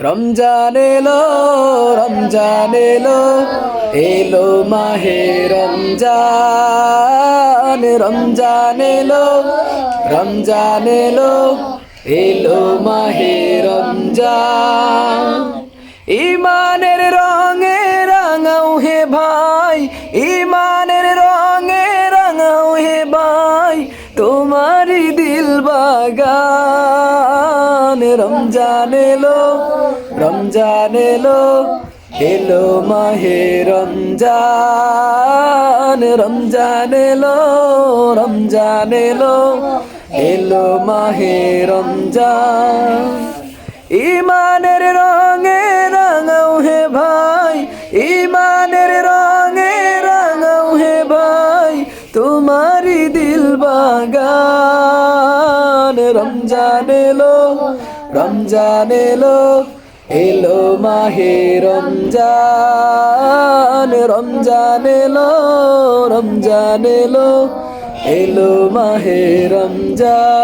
রমজান এলো রমজান এলো এলো মাহে রমজান রমজান এলো রমজান এলো এলো মাহে রমজান ইমানের রঙে রাঙাও হে ভাই ইমানের রঙে রাঙাও হে ভাই তোমারি দিল বাগান রমজান এলো রমজান এলো এলো মাহে রমজান রমজান এলো রমজান এলো এলো মাহে রমজান ইমানের রঙে রাঙাও হে ভাই ইমানের রঙে রাঙাও হে ভাই তোমারি দিল বাগান রমজান এলো রমজান এলো এলো মাহে রমজান রমজান এলো রমজান এলো এলো মাহে রমজান